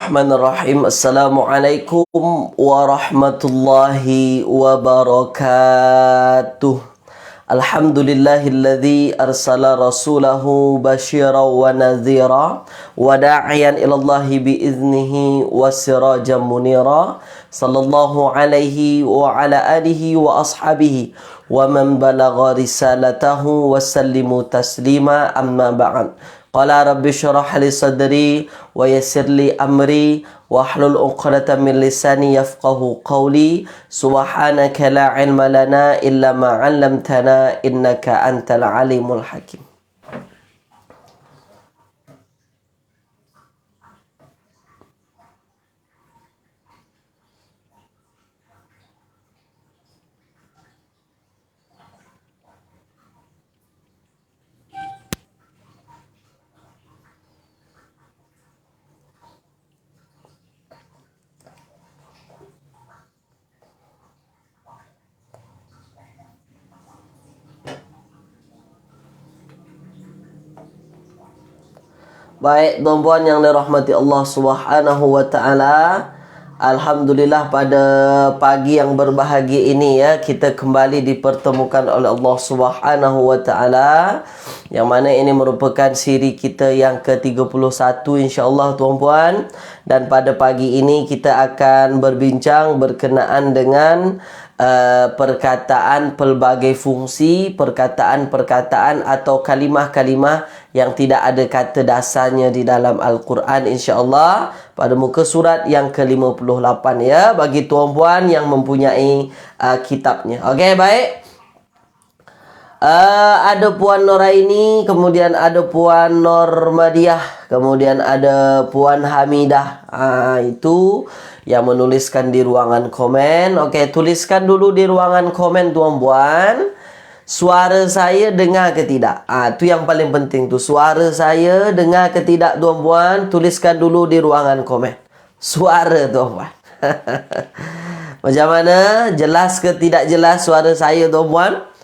Bismillahirrahmanirrahim. Assalamualaikum warahmatullahi wabarakatuh. Alhamdulillahilladzi arsala rasulahu basyiran wa nadhira wa da'iyan ilallahi biiznihi wa sirajan munira. Sallallahu alaihi wa ala alihi wa ashabihi wa man balagha risalatahu wa sallimu taslima, amma ba'd. Qala rabbi syrah li sadri wa yassir li amri wahlul 'uqdatam min lisani yafqahu qawli. Subhanaka la ilma lana illa ma 'allamtana innaka antal alimul hakim. Baik, tuan-puan yang dirahmati Allah Subhanahu wa taala. Alhamdulillah, pada pagi yang berbahagia ini ya, kita kembali dipertemukan oleh Allah Subhanahu wa taala, yang mana ini merupakan siri kita yang ke-31 insya-Allah tuan-puan. Dan pada pagi ini kita akan berbincang berkenaan dengan perkataan pelbagai fungsi, perkataan-perkataan atau kalimah-kalimah yang tidak ada kata dasarnya di dalam Al-Quran insya-Allah, pada muka surat yang ke-58 ya, bagi tuan-puan yang mempunyai kitabnya. Okey, baik. Ada Puan Noraini, kemudian ada Puan Normadiah, kemudian ada Puan Hamidah. Itu yang menuliskan di ruangan komen. Okey, tuliskan dulu di ruangan komen tuan-puan, suara saya dengar ke tidak. Itu yang paling penting tu. Suara saya dengar ke tidak tuan-puan, tuliskan dulu di ruangan komen. Suara tuan-puan. Macam mana? Jelas ke tidak jelas suara saya tuan-puan?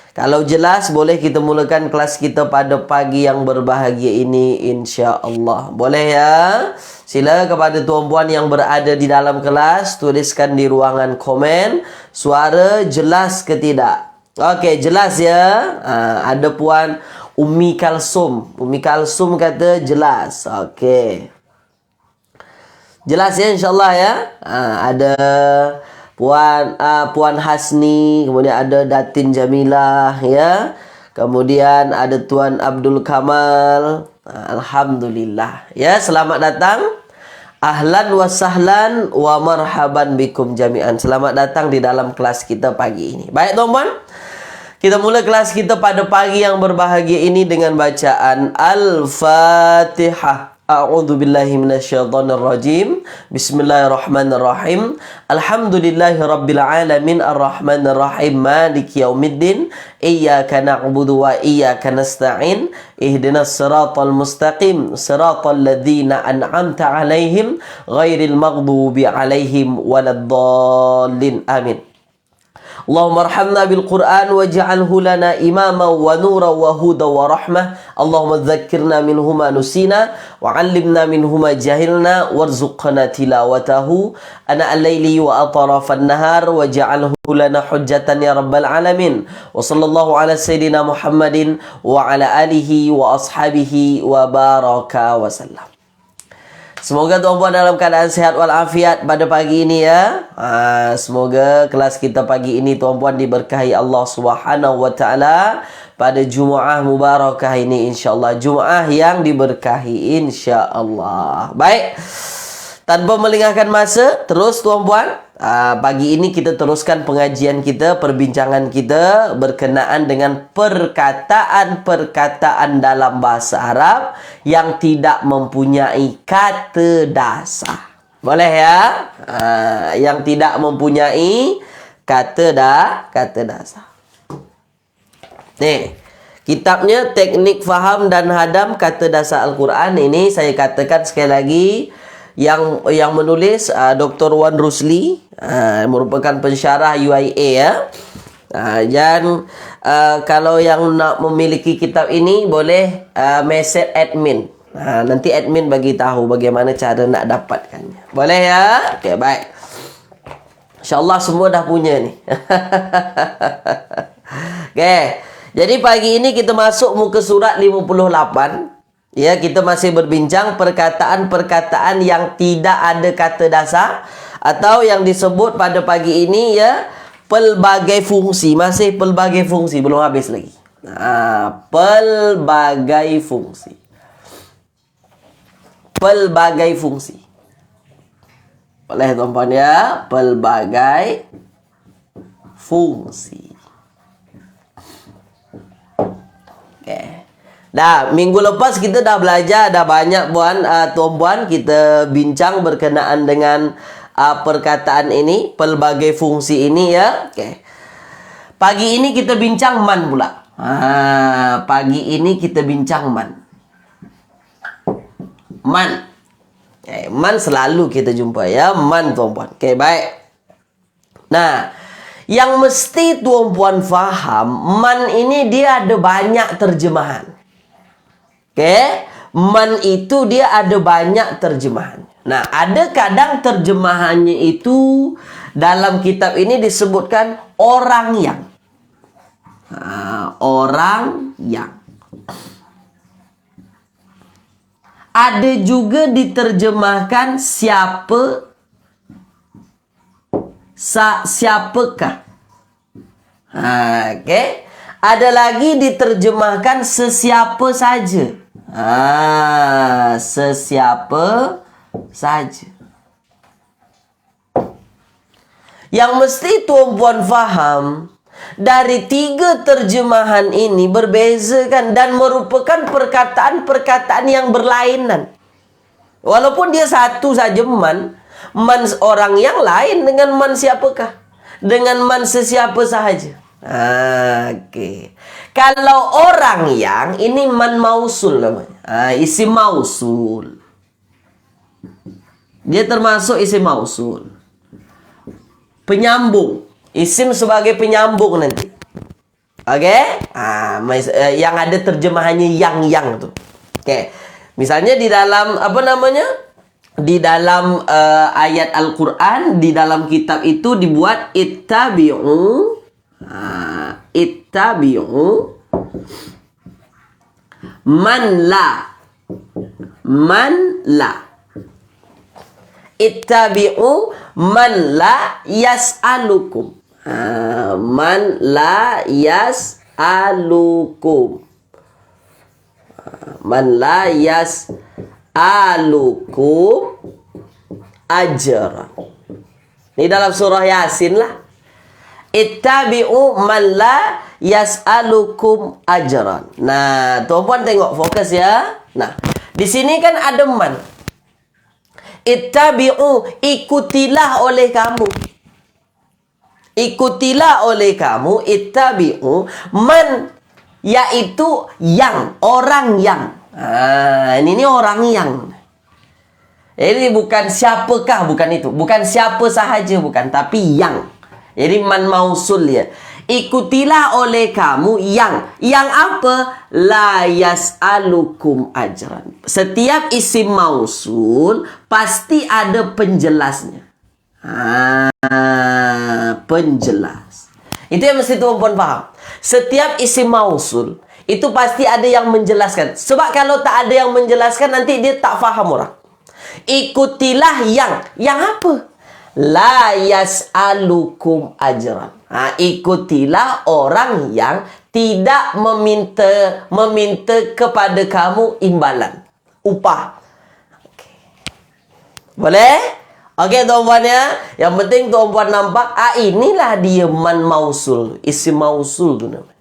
Kalau jelas, boleh kita mulakan kelas kita pada pagi yang berbahagia ini insya-Allah. Boleh ya? Sila kepada tuan-puan yang berada di dalam kelas, tuliskan di ruangan komen, suara jelas ke tidak. Okey, jelas ya. Ada Puan Ummi Kalsum. Ummi Kalsum kata jelas. Okey. Jelas ya insya-Allah ya. Ada Puan Hasni, kemudian ada Datin Jamilah ya. Kemudian ada Tuan Abdul Kamal. Alhamdulillah. Ya, selamat datang. Ahlan wa sahlan wa marhaban bikum jami'an. Selamat datang di dalam kelas kita pagi ini. Baik tuan-puan, kita mula kelas kita pada pagi yang berbahagia ini dengan bacaan Al-Fatihah. A'udzu billahi minasyaitonir rajim. Bismillahirrahmanirrahim. Alhamdulillahirabbil alamin arrahmanir rahim maliki yaumiddin. Iyyaka na'budu wa iyyaka nasta'in. Ihdinas siratal mustaqim, siratal ladzina an'amta 'alaihim ghairil maghdubi 'alaihim waladdallin. Amin. Allahumma arhamna bil Qur'an waj'alhu lana imama wa nura wa huda wa rahmah. Allahumma dzakkirna minhu ma nusina wa 'allimna minhu ma jahilna warzuqna tilawatahu ana al-laili wa atrafan nahar waj'alhu lana hujjatan ya rabbal alamin. Wa sallallahu ala sayidina Muhammadin wa ala alihi wa ashabihi wa baraka wa sallam. Semoga tuan-puan dalam keadaan sehat walafiat pada pagi ini ya. Semoga kelas kita pagi ini tuan-puan diberkahi Allah Subhanahu wa taala pada Jumaah mubarakah ini insya-Allah. Jumaah yang diberkahi insya-Allah. Baik. Tanpa melengahkan masa, terus tuan-puan, pagi ini kita teruskan pengajian kita, perbincangan kita berkenaan dengan perkataan-perkataan dalam bahasa Arab yang tidak mempunyai kata dasar. Boleh ya? Yang tidak mempunyai kata dasar. Nih, kitabnya Teknik Faham dan Hadam Kata Dasar Al-Quran. Ini saya katakan sekali lagi, yang menulis Dr. Wan Rusli, merupakan pensyarah UIA ya. Dan kalau yang nak memiliki kitab ini boleh message admin. Nah, nanti admin bagi tahu bagaimana cara nak dapatkannya. Boleh ya? Okey, baik. InsyaAllah semua dah punya ni. Okey. Jadi pagi ini kita masuk muka surat 58. Ya, kita masih berbincang perkataan-perkataan yang tidak ada kata dasar atau yang disebut pada pagi ini ya pelbagai fungsi. Masih pelbagai fungsi, belum habis lagi. Pelbagai fungsi. Pelbagai fungsi. Boleh tuan-puan ya, pelbagai fungsi. Okey. Dah, minggu lepas kita dah belajar, dah banyak tuan-puan kita bincang berkenaan dengan perkataan ini, pelbagai fungsi ini ya. Okey. Pagi ini kita bincang man pula. Pagi ini kita bincang man. Man. Man selalu kita jumpa ya, man tuan-puan. Okey, baik. Nah, yang mesti tuan-puan faham, man ini dia ada banyak terjemahan. Okey, man itu dia ada banyak terjemahan. Nah, ada kadang terjemahannya itu dalam kitab ini disebutkan orang yang. Orang yang. Ada juga diterjemahkan siapakah. Okey. Ada lagi diterjemahkan sesiapa saja. Sesiapa saja. Yang mesti tuan-puan faham, dari tiga terjemahan ini berbeza kan, dan merupakan perkataan-perkataan yang berlainan. Walaupun dia satu saja man orang yang lain dengan man siapakah, dengan man sesiapa sahaja. Okey. Kalau orang yang ini man mausul namanya. Isim mausul. Dia termasuk isim mausul. Penyambung. Isim sebagai penyambung nanti. Okey? Yang ada terjemahannya yang tu. Okey. Misalnya di dalam apa namanya? Di dalam ayat Al-Quran, di dalam kitab itu dibuat ittabi'u. Ittabi'u man la. Ittabi'u man la yas'alukum. Man la yas'alukum. Man la yas'alukum ajra. Ini dalam surah Yasin lah. Ittabi'u man la yas'alukum ajran. Nah, tuan-puan tengok fokus ya. Nah, di sini kan ada man. Ittabi'u, ikutilah oleh kamu. Ikutilah oleh kamu, ittabi'u man, yaitu yang, orang yang. Ini orang yang. Ini bukan siapakah, bukan itu. Bukan siapa sahaja, bukan. Tapi yang. Jadi man mausul ya. Ikutilah oleh kamu yang. Yang apa? La yas'alukum ajran. Setiap isim mausul pasti ada penjelasnya. Penjelas. Itu yang mesti tuan-puan faham. Setiap isim mausul itu pasti ada yang menjelaskan. Sebab kalau tak ada yang menjelaskan, nanti dia tak faham orang. Ikutilah yang. Yang apa? La yas'alukum ajran. Ikutilah orang yang tidak meminta kepada kamu imbalan, upah. Okay. Boleh? Okey tuan-puan ya. Yang penting tuan-puan nampak, inilah dia man mausul, isim mausul tu namanya.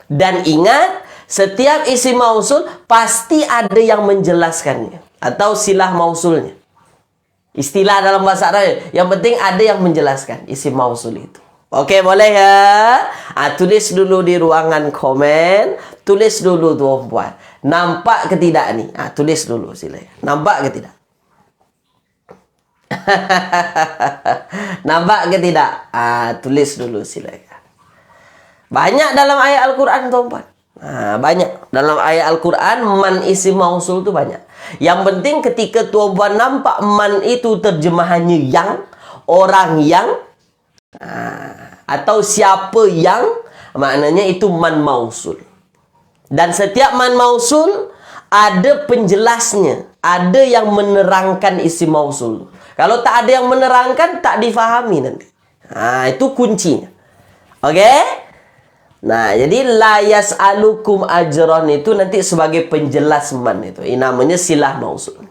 Dan ingat, setiap isim mausul pasti ada yang menjelaskannya atau silah mausulnya. Istilah dalam bahasa Arab. Yang penting ada yang menjelaskan isim mausul itu. Okey, boleh ya? Tulis dulu di ruangan komen. Tulis dulu tuan-puan. Nampak ke tidak ni? Tulis dulu sila. Nampak ke tidak? Nampak ke tidak? Tulis dulu silakan. Banyak dalam ayat Al-Quran tuan-puan. Banyak. Dalam ayat Al-Quran, man isim mausul itu banyak. Yang penting ketika tuan-puan nampak man itu terjemahannya yang, orang yang, atau siapa yang, maknanya itu man mausul. Dan setiap man mausul ada penjelasnya, ada yang menerangkan isim mausul. Kalau tak ada yang menerangkan, tak difahami nanti. Itu kuncinya. Oke? Nah, jadi la yas'alukum ajron itu nanti sebagai penjelas man itu. Ini namanya silah mausul.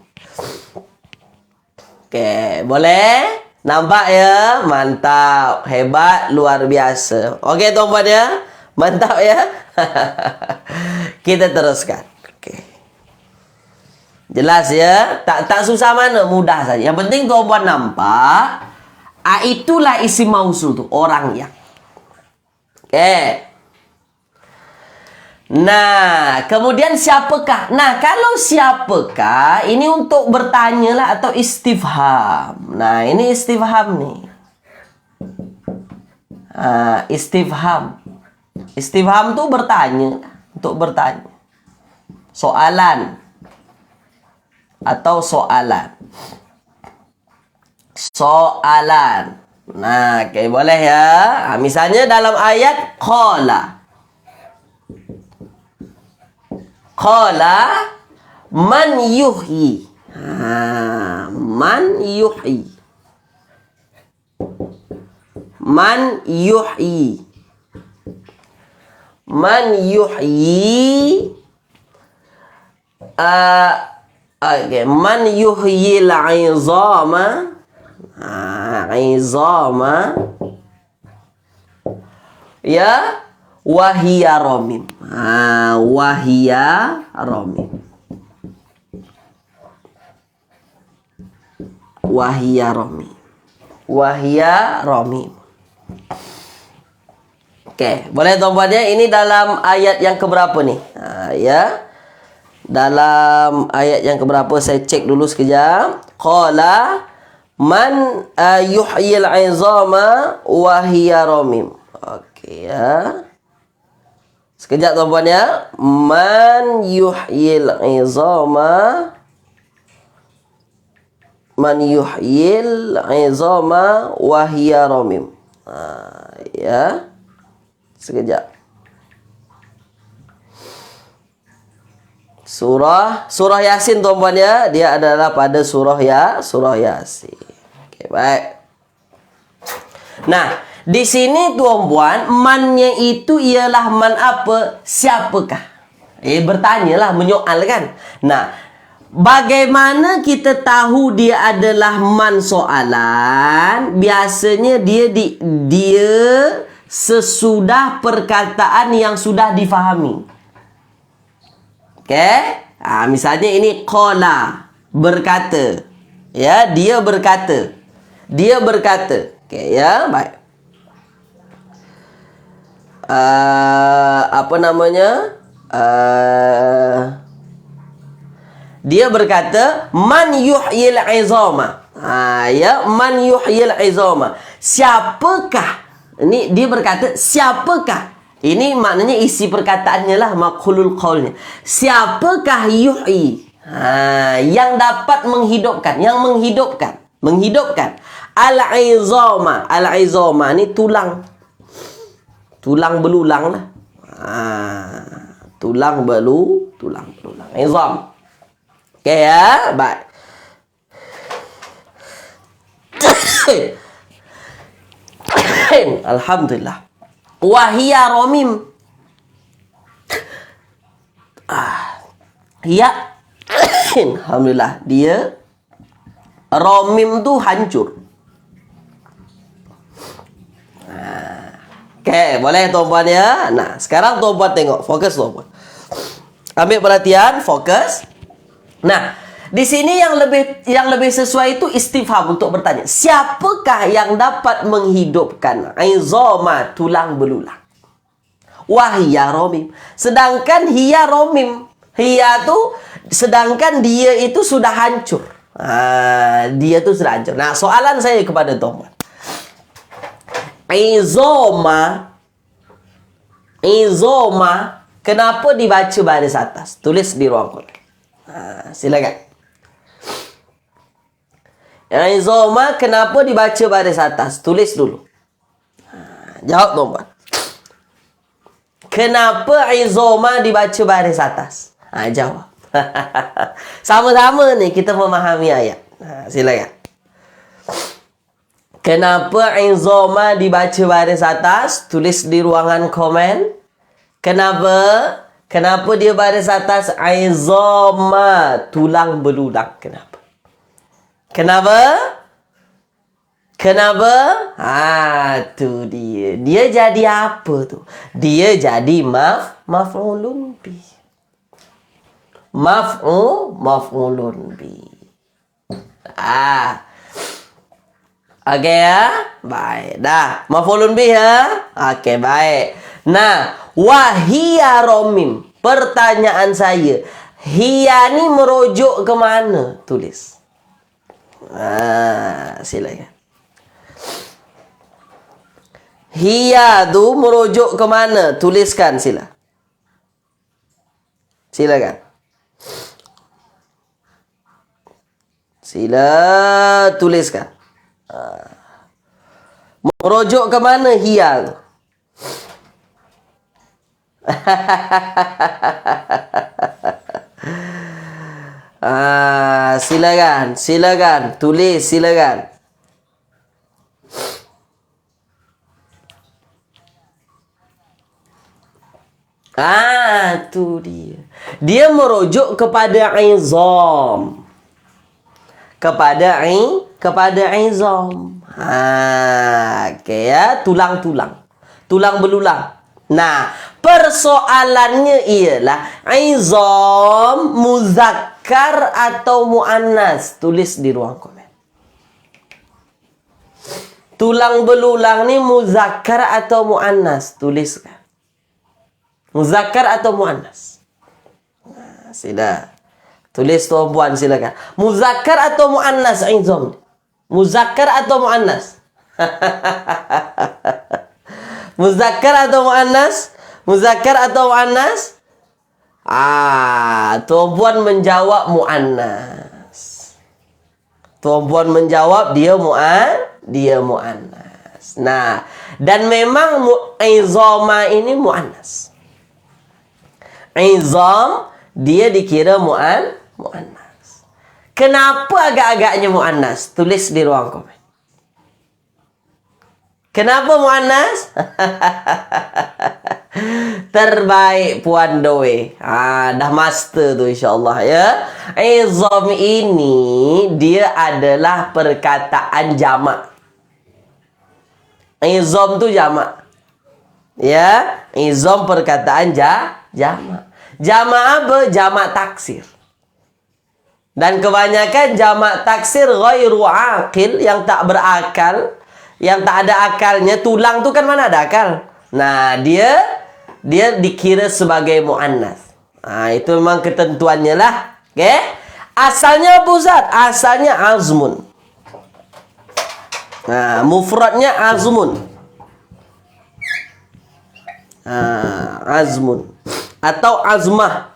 Oke, boleh? Nampak ya? Mantap, hebat, luar biasa. Oke, tuan-tuan ya? Mantap ya? Kita teruskan. Oke. Jelas ya? Tak susah mana, mudah saja. Yang penting tuan-tuan nampak, itulah isim mausul tuh, orang yang. Oke. Nah, kemudian siapakah? Nah, kalau siapakah, ini untuk bertanya lah atau istifham. Nah, ini istifham nih. Istifham. Istifham tuh bertanya, untuk bertanya. Soalan. Atau soalan. Soalan. Nah, oke, boleh ya. Misalnya dalam ayat qala. Qala man yuhyi. Man yuhyi. Man yuhyi. Man yuhyi. Okay. Man yuhyi al-'izama. Izama. Ya. Wahia romim. Wahia romim. Wahia romim. Wahia romim. Oke, boleh tuan-tuan ya. Ini dalam ayat yang keberapa nih? Ya. Dalam ayat yang keberapa saya cek dulu sekejap. Qala man yuhyil 'izama wahia romim. Oke ya. Sekejap tuan-puan ya. Man yuhyil 'izama. Man yuhyil 'izama wahia romim. Ya. Sekejap. Surah Yasin tuan-puan ya. Dia adalah pada surah Yasin. Oke, baik. Nah, di sini tuan-puan, mannya itu ialah man apa? Siapakah? Bertanyalah, menyoal kan. Nah, bagaimana kita tahu dia adalah man soalan? Biasanya dia sesudah perkataan yang sudah difahami. Oke? Misalnya ini qala, berkata. Ya, dia berkata. Dia berkata. Oke ya, baik. Apa namanya? Dia berkata, man yuhyil 'izama. Ya, man yuhyil 'izama. Siapakah? Ini dia berkata, siapakah? Ini maknanya isi perkataannya lah, maqulul qaulnya. Siapakah yuhyi? Yang dapat menghidupkan, yang menghidupkan. Menghidupkan. Al-'izama. Al-'izama ni tulang. Tulang belulang lah. Tulang belulang. Izam. Okey ya, baik. Alhamdulillah. Wahia romim. Ya. Alhamdulillah. Dia romim tu hancur. Oke, boleh tuan-puan ya. Nah, sekarang tuan-puan tengok. Fokus tuan-puan. Ambil perhatian, fokus. Nah, di sini yang lebih sesuai itu istifham untuk bertanya. Siapakah yang dapat menghidupkan izama, tulang belulang? Wahia romim. Sedangkan hiya romim. Hiya tu sedangkan dia itu sudah hancur. Dia tu sudah hancur. Nah, soalan saya kepada tuan-puan. Izoma kenapa dibaca baris atas? Tulis di ruang komen. Silakan. Izoma kenapa dibaca baris atas? Tulis dulu. Jawab tuan-tuan. Kenapa izoma dibaca baris atas? Jawab. Sama-sama nih kita memahami ayat. Silakan. Kenapa izoma dibaca baris atas? Tulis di ruangan komen. Kenapa? Kenapa dia baris atas? Izoma, tulang belulang. Kenapa? Kenapa? Kenapa? Tu dia. Dia jadi apa tu? Dia jadi maf'ulun bih. Maf'ulun bih. Okey ya? Baik. Dah. Maf'ulun bih ya? Okey, baik. Nah, wahia romim. Pertanyaan saya. Hiya ni merujuk ke mana? Tulis. Silakan. Hiya tu merujuk ke mana? Tuliskan sila. Silakan. Sila tuliskan. Merujuk ke mana hiya tu? Silakan. Tulis, silakan. Tu dia. Dia merujuk kepada izam. Kepada izam. Okey ya, tulang-tulang. Tulang belulang. Nah, persoalannya ialah izam muzakkar atau muannas. Tulis di ruang komen. Tulang belulang ni muzakkar atau muannas? Tuliskan. Muzakkar atau muannas? Sila. Tulis tuan-puan silakan. Muzakkar atau muannas izam? Muzakkar atau muannas? Muzakkar atau muannas? Muzakkar atau muannas? Tuan-puan menjawab muannas. Tuan-puan menjawab dia muannas. Nah, dan memang izama ini muannas. Izam dia dikira muannas. Kenapa agak-agaknya muannas? Tulis di ruang komen. Kenapa muannas? Terbaik Puan Doe. Dah master tu insya-Allah ya. Izam ini dia adalah perkataan jamak. Izam tu jamak. Ya, izam perkataan jamak. Jamak apa? Jamak taksir. Dan kebanyakan jamak taksir ghairu aqil, yang tak berakal, yang tak ada akalnya. Tulang tu kan mana ada akal. Nah, dia dikira sebagai muannas. Itu memang ketentuannya lah. Okey? Asalnya apa Ustaz? Asalnya azmun. Mufradnya azmun. Azmun atau azmah.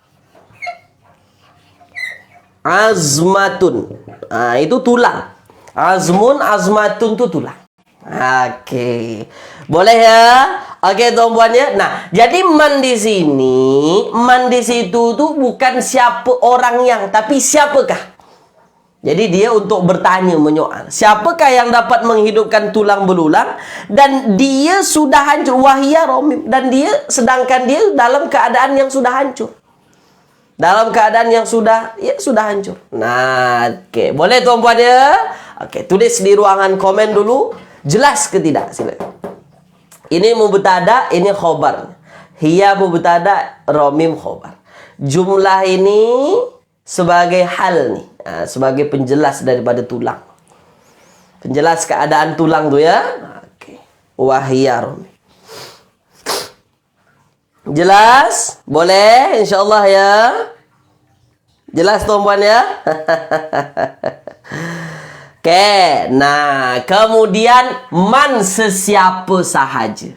Azmatun. Itu tulang. Azmun, azmatun tu tulang. Okey. Boleh ya? Okey tuan-puan ya. Nah, jadi man di sini, man di situ tu bukan siapa orang yang, tapi siapakah? Jadi dia untuk bertanya, menyoal. Siapakah yang dapat menghidupkan tulang belulang dan dia sudah hancur, wahia romim, dan dia sedangkan dia dalam keadaan yang sudah hancur. Dalam keadaan yang sudah hancur. Nah, okey. Boleh tuan-puan ya? Okey, tulis di ruangan komen dulu. Jelas ke tidak? Silakan. Ini mubtada, ini khobar. Hiya mubtada, romim khobar. Jumlah ini sebagai hal nih, sebagai penjelas daripada tulang. Penjelas keadaan tulang tu ya. Okey. Wahia romim. Jelas? Boleh insya-Allah ya. Jelas tuan-puan ya? Okey, nah kemudian man sesiapa sahaja.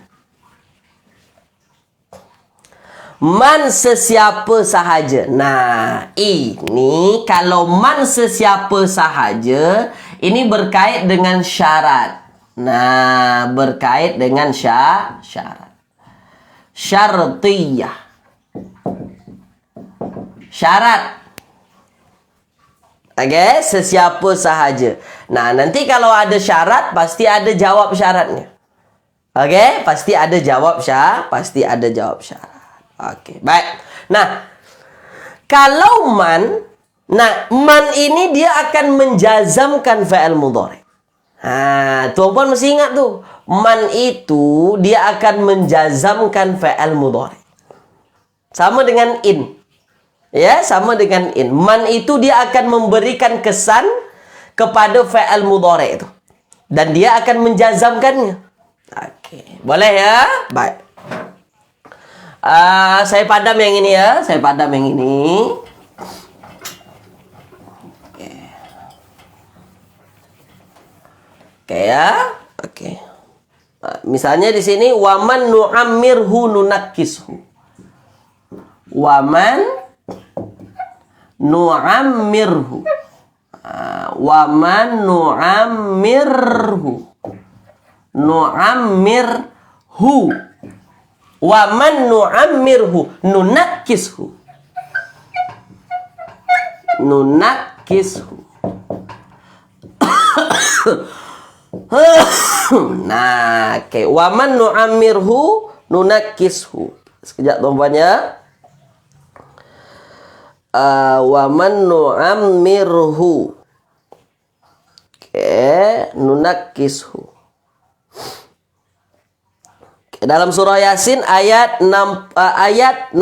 Man sesiapa sahaja. Nah, ini kalau man sesiapa sahaja, ini berkait dengan syarat. Nah, berkait dengan syarat. Syartiyah. Syarat. Okey, sesiapa sahaja. Nah, nanti kalau ada syarat, pasti ada jawab syaratnya. Okey, pasti ada jawab syarat. Okey, baik. Nah, kalau man ini dia akan menjazamkan fa'il mudhari'. Tuan-puan mesti ingat tuh. Man itu dia akan menjazamkan fa'il mudhari'. Sama dengan in. Ya, sama dengan in. Man itu dia akan memberikan kesan kepada fa'il mudhari' itu. Dan dia akan menjazamkannya. Okey, boleh ya? Baik. Saya padam yang ini ya. Saya padam yang ini. Oke ya. Oke. Misalnya di sini waman nu'ammirhu nunakkishu. Waman nu'ammirhu. Waman nu'ammirhu. Nu'ammirhu. Wa man nu'ammirhu nunakkishu. Nah, oke. Wa man nu'ammirhu nunakkishu. Sekejap tuan-puan ya. Wa man nu'ammirhu. Oke, nunakkishu. Dalam surah Yasin ayat 68.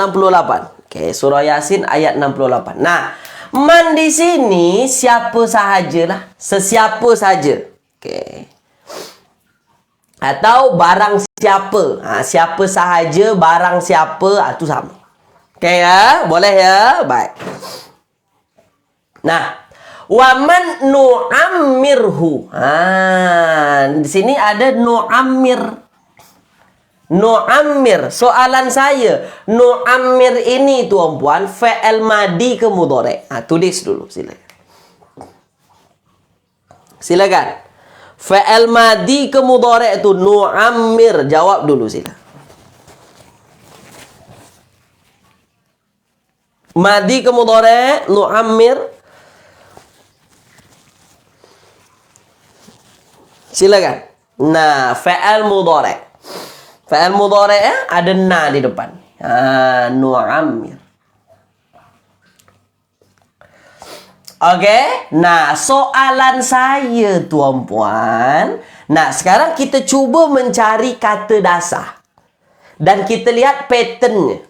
Oke, surah Yasin ayat 68. Nah, man di sini siapa sahajalah, sesiapa saja. Oke. Atau barang siapa. Siapa sahaja, barang siapa, itu sama. Oke ya, boleh ya? Baik. Nah, waman nu'ammirhu. Di sini ada nu'ammir. Nu'ammir. Soalan saya, nu'ammir ini tuan-puan fi'il madi ke mudhari'? Tulis dulu silakan. Silakan. Fi'il madi ke mudhari' itu nu'ammir. Jawab dulu silakan. Madi ke mudhari' nu'ammir. Silakan. Nah, fi'il mudhari'. Fi'il mudhari' ada na di depan. Nu'ammir. Oke. Nah, soalan saya tuan-puan. Nah, sekarang kita cuba mencari kata dasar. Dan kita lihat patternnya.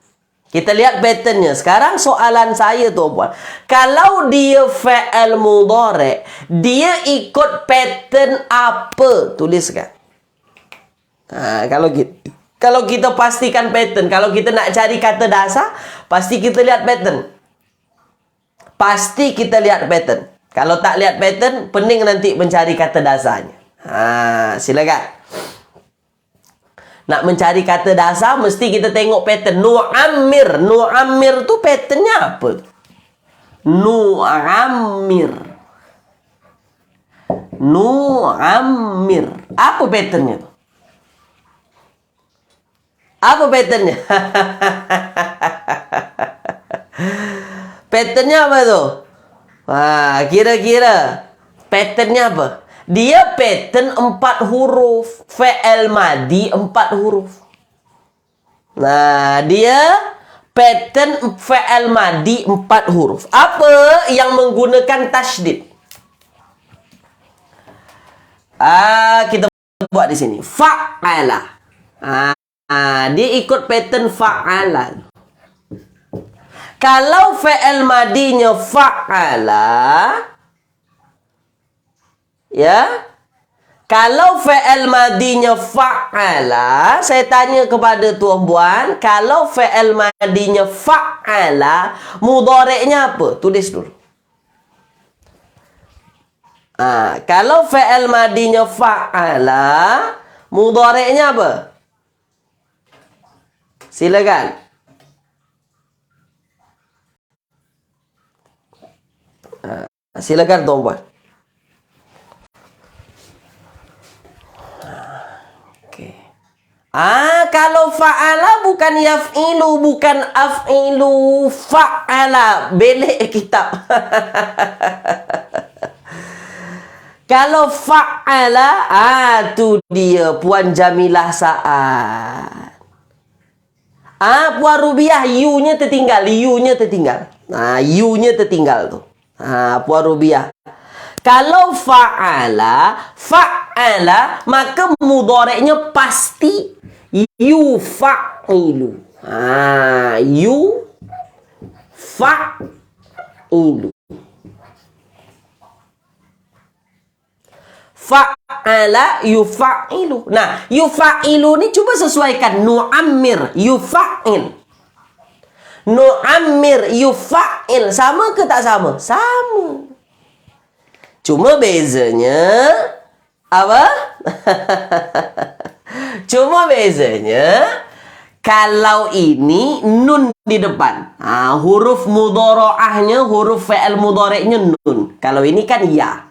Sekarang soalan saya tuan-puan. Kalau dia fi'il mudhari', dia ikut pattern apa? Tuliskan. Kalau kita pastikan pattern, kalau kita nak cari kata dasar, pasti kita lihat pattern. Kalau tak lihat pattern, pening nanti mencari kata dasarnya. Silakan. Nak mencari kata dasar, mesti kita tengok pattern. Nu'ammir. Nu'ammir tu patternnya apa? Nu'ammir. Apa patternnya tu? Apa patternnya? Patternnya apa tu? Kira-kira patternnya apa? Dia pattern 4 huruf. Fi'il madi 4 huruf. Nah, dia pattern fi'il madi 4 huruf. Apa yang menggunakan tasydid? Kita buat di sini. Fa'ala. Dia ikut pattern fa'ala. Kalau fi'il madinya fa'ala, ya. Kalau fi'il madinya fa'ala, saya tanya kepada tuan-puan, kalau fi'il madinya fa'ala, mudhari'nya apa? Tulis dulu. Kalau fi'il madinya fa'ala, mudhari'nya apa? Silakan. Silakan tuan-puan. Oke. Kalau fa'ala bukan yaf'ilu, bukan af'ilu, fa'ala. Belik kitab. Kalau fa'ala, tu dia Puan Jamilah Sa'ad. Puan Rubiah, U-nya tertinggal. U-nya tertinggal. U-nya tertinggal tu. Puan Rubiah. Kalau fa'ala, maka mudhari'nya pasti yufa'ilu. Yufa'ilu. Fa'ala yufa'ilu. Nah, yufa'ilu ni cuba sesuaikan. Nu'ammir, yufa'il. Nu'ammir, yufa'il. Sama ke tak sama? Sama. Cuma bezanya apa? Cuma bezanya kalau ini nun di depan. Huruf mudhara'ahnya, huruf fi'il mudhari'nya nun. Kalau ini kan ya.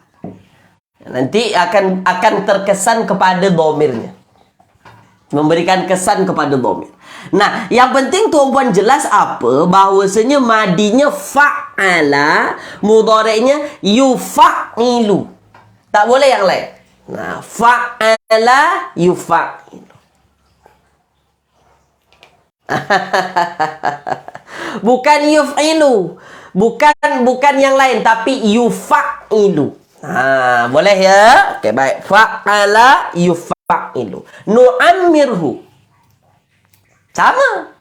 Nanti akan terkesan kepada dhamirnya. Memberikan kesan kepada dhamir. Nah, yang penting tuan-puan jelas apa? Bahwasanya madinya fa'ala, mudhari'nya yufa'ilu. Tak boleh yang lain. Nah, fa'ala yufa'ilu. Bukan yuf'ilu. Bukan yang lain, tapi yufa'ilu. Boleh ya? Okey, baik. Fa'ala yufa'ilu. Nu'ammirhu. Sama.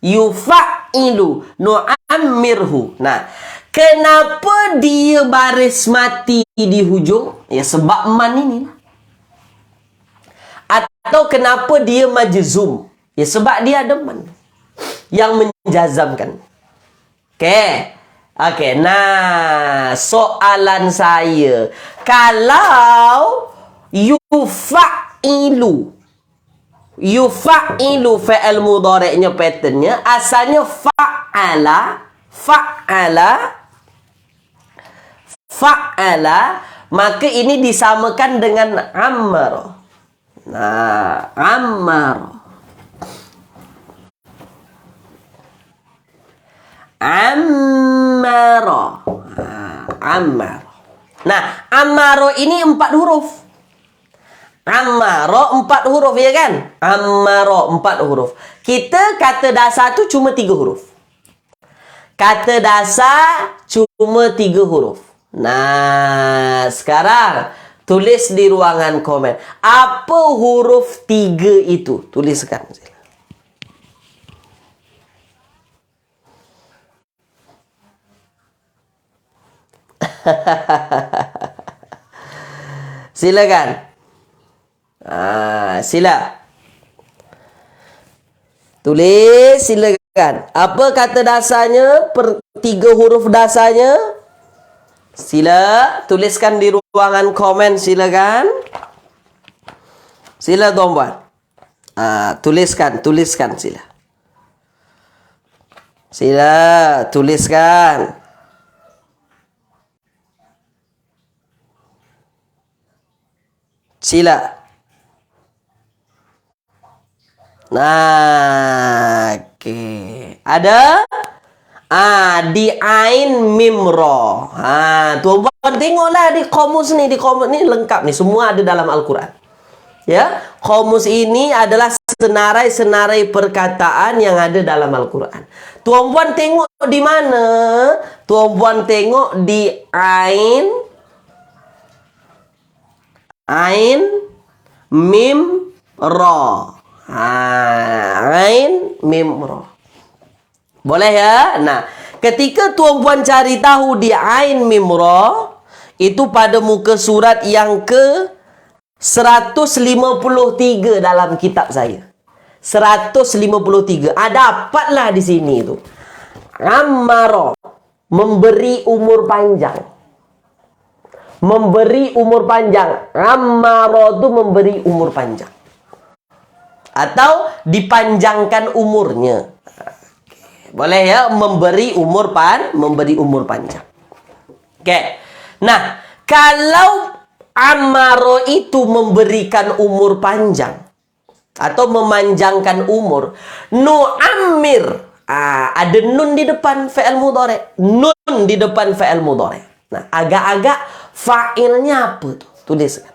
Yufa'ilu. Nu'ammirhu. Nah, kenapa dia baris mati di hujung? Ya, sebab man ini. Atau kenapa dia majzum? Ya, sebab dia ada man yang menjazamkan. Okey, nah, soalan saya. Kalau yufa'ilu fi'il mudhari'nya patternnya asalnya fa'ala, maka ini disamakan dengan ammar. Nah, ammar. Ammaro. Ammaro. Nah, ammaro ini 4 huruf. Ammaro 4 huruf, ya kan? Ammaro 4 huruf. Kita kata dasar tu cuma 3 huruf. Kata dasar cuma 3 huruf. Nah, sekarang tulis di ruangan komen. Apa huruf 3 itu? Tuliskan. Silakan. Sila. Tulis, silakan. Apa kata dasarnya? 3 huruf dasarnya? Sila, tuliskan di ruangan komen, silakan. Sila tuan-puan. Tuliskan sila. Sila, tuliskan. Sila. Nah, okey. Ada? Di ain mim ra. Tuan-tuan tengoklah di kamus ni, lengkap ni, semua ada dalam Al-Quran. Ya, kamus ini adalah senarai-senarai perkataan yang ada dalam Al-Quran. Tuan-puan tengok di mana? Tuan-puan tengok di ain mim ra. Ain mim ra. Boleh ya? Nah, ketika tuan-puan cari tahu di ain mim ra, itu pada muka surat yang ke 153 dalam kitab saya. 153. Dapatlah di sini tu. Ammara, memberi umur panjang. Memberi umur panjang. Ammara itu memberi umur panjang. Atau dipanjangkan umurnya. Boleh ya? Memberi umur panjang. Okey. Nah, kalau amaro itu memberikan umur panjang atau memanjangkan umur, nu'ammir, ada nun di depan fi'il mudhari. Nun di depan fi'il mudhari. Nah, agak-agak fa'ilnya apa tuh? Tuliskan.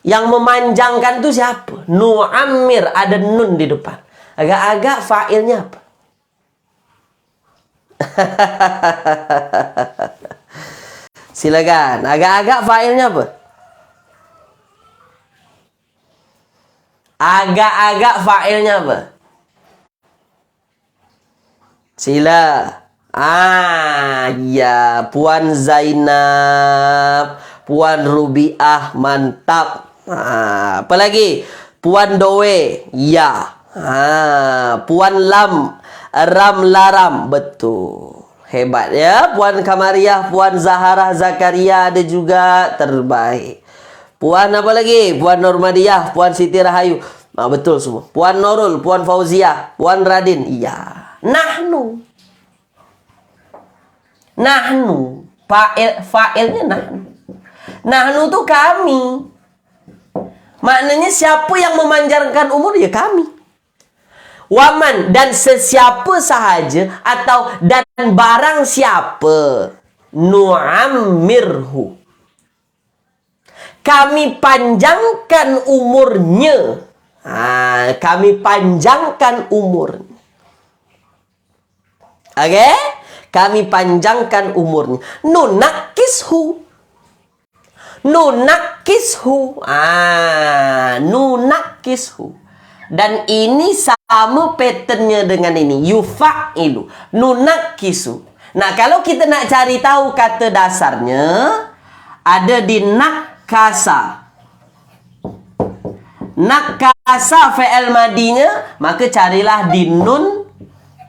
Yang memanjangkan itu siapa? Nu'ammir, ada nun di depan. Agak-agak fa'ilnya apa? Silakan. Agak-agak fa'ilnya apa? Agak-agak fa'ilnya apa? Sila. Ya, Puan Zainab, Puan Rubiah, mantap. Apa lagi? Puan Doe, ya. Puan Lam, Ram Laram, betul. Hebat ya. Puan Kamariah, Puan Zahara Zakaria ada juga, terbaik. Puan apa lagi? Puan Nurmadiah, Puan Siti Rahayu. Betul semua. Puan Nurul, Puan Fauzia, Puan Radin. Iya. Nahnu. Nahnu. Fa'ilnya nahnu. Nahnu itu kami. Maknanya siapa yang memanjangkan umur? Ya kami. Waman, dan sesiapa sahaja atau dan barang siapa. Nu'ammirhu, kami panjangkan umurnya. Kami panjangkan umurnya. Oke? Kami panjangkan umurnya. Nunakishu. Nunakishu. Nunakishu. Dan ini sama patternnya dengan ini. Yufa'ilu. Nunakisu. Nah, kalau kita nak cari tahu kata dasarnya, ada di nakasa. Nakasa fi'il madinya, maka carilah di nun,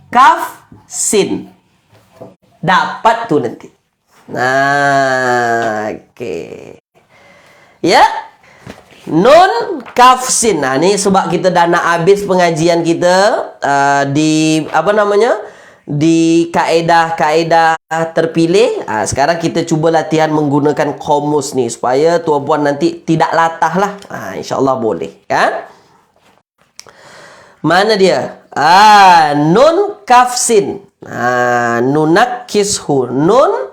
kaf, sin. Dapat tuh nanti. Nah, oke. Ya. Nun, kaf, sin. Nah, ini sebab kita dah nak habis pengajian kita di apa namanya? Di kaedah-kaedah terpilih. Sekarang kita cuba latihan menggunakan komus ni supaya tuan-puan nanti tidak latah lah. InsyaAllah boleh kan? Mana dia? Nun, kaf, sin. Nunakishu. Nun,